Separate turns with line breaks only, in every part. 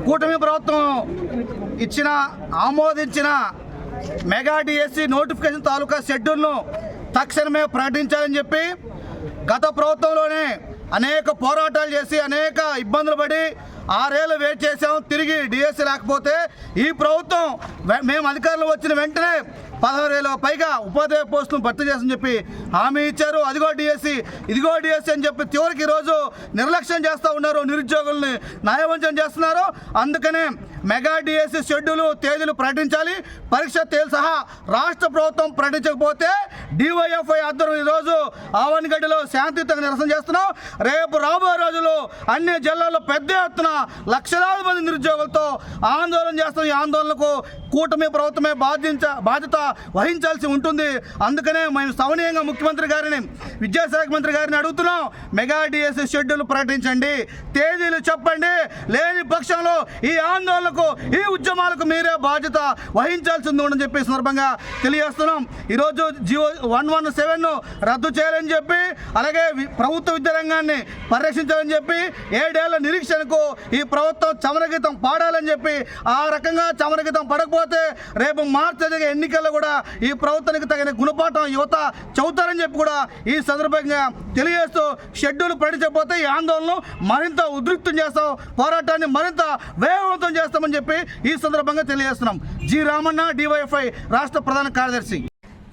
కూటమి ప్రభుత్వం ఇచ్చిన ఆమోదించిన మెగా డిఎస్సి నోటిఫికేషన్ తాలూకా షెడ్యూల్ను తక్షణమే ప్రకటించాలని చెప్పి గత ప్రభుత్వంలోనే అనేక పోరాటాలు చేసి అనేక ఇబ్బందులు పడి 6 ఏళ్ళు వెయిట్ చేసాం. తిరిగి డిఎస్సి లేకపోతే ఈ ప్రభుత్వం మేము అధికారంలో వచ్చిన వెంటనే 16,000 పైగా ఉపాధ్యాయ పోస్టులను భర్తీ చేసని చెప్పి హామీ ఇచ్చారు. అదిగో డిఎస్సి ఇదిగో డిఎస్సి అని చెప్పి చివరికి ఈరోజు నిర్లక్ష్యం చేస్తూ ఉన్నారు, నిరుద్యోగుల్ని న్యాయవంచన చేస్తున్నారు. అందుకనే మెగా డిఎస్సి షెడ్యూల్ తేదీలు ప్రకటించాలి. పరీక్ష తేదీ సహా రాష్ట్ర ప్రభుత్వం ప్రకటించకపోతే డివైఎఫ్ఐ ఆధ్వర్యంలో ఈరోజు ఆవనిగడ్డలో శాంతియుతంగా నిరసన చేస్తున్నాం. రేపు రాబోయే రోజుల్లో అన్ని జిల్లాల్లో పెద్ద ఎత్తున లక్షలాది మంది నిరుద్యోగులతో ఆందోళన చేస్తాం. ఈ ఆందోళనకు కూటమి ప్రభుత్వమే బాధ్యత వహించాల్సి ఉంటుంది. అందుకనే మేము సవనీయంగా ముఖ్యమంత్రి గారిని, విద్యాశాఖ మంత్రి గారిని అడుగుతున్నాం, మెగా డిఎస్సి షెడ్యూల్ ప్రకటించండి, తేదీలు చెప్పండి. లేని పక్షంలో ఈ ఆందోళనకు ఈ ఉద్యమాలకు మీరే బాధ్యత వహించాల్సి ఉందని చెప్పి సందర్భంగా తెలియజేస్తున్నాం. ఈరోజు జియో 117ను రద్దు చేయాలని చెప్పి, అలాగే ప్రభుత్వ విద్యారంగాన్ని పరిరక్షించాలని చెప్పి, 7 ఏళ్ల నిరీక్షణకు ఈ ప్రభుత్వం చమరగీతం పాడాలని చెప్పి, ఆ రకంగా చమరగీతం పడకపోతే రేపు మార్చి ఎన్నికల్లో కూడా ఈ ప్రభుత్వానికి తగిన గుణపాఠం యువత చదువుతారని చెప్పి కూడా ఈ సందర్భంగా తెలియజేస్తూ, షెడ్యూల్ ప్రకటించకపోతే ఈ ఆందోళనను మరింత ఉధృతం చేస్తాం, పోరాటాన్ని మరింత వేగవంతం చేస్తామని చెప్పి ఈ సందర్భంగా తెలియజేస్తున్నాం. జి రామన్న, డివైఎఫ్ఐ రాష్ట్ర ప్రధాన కార్యదర్శి.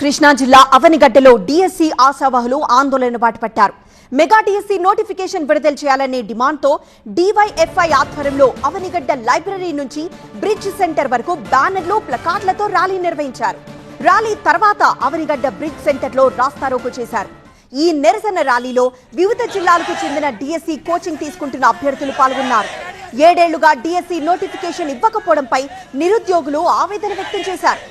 కృష్ణా జిల్లా అవనిగడ్డలో డిఎస్సి ఆశావాహులు ఆందోళన బాటపట్టారు. మెగా డిఎస్సి నోటిఫికేషన్ విడుదల చేయాలనే డిమాండ్తో డివైఎఫ్ఐ ఆధ్వర్యంలో అవనిగడ్డ లైబ్రరీ నుంచి బ్రిడ్జ్ సెంటర్ వరకు బ్యానర్లు, ప్లకార్డులతో ర్యాలీ నిర్వహించారు. ర్యాలీ తర్వాత అవనిగడ్డ బ్రిడ్జ్ సెంటర్లో రాస్తారోకో చేశారు. ఈ నిరసన ర్యాలీలో వివిధ జిల్లాలకు చెందిన డిఎస్సి కోచింగ్ తీసుకుంటున్న అభ్యర్థులు పాల్గొన్నారు. 7 ఏళ్లుగా డిఎస్సి నోటిఫికేషన్ ఇవ్వకపోవడంపై నిరుద్యోగులు ఆవేదన వ్యక్తం చేశారు.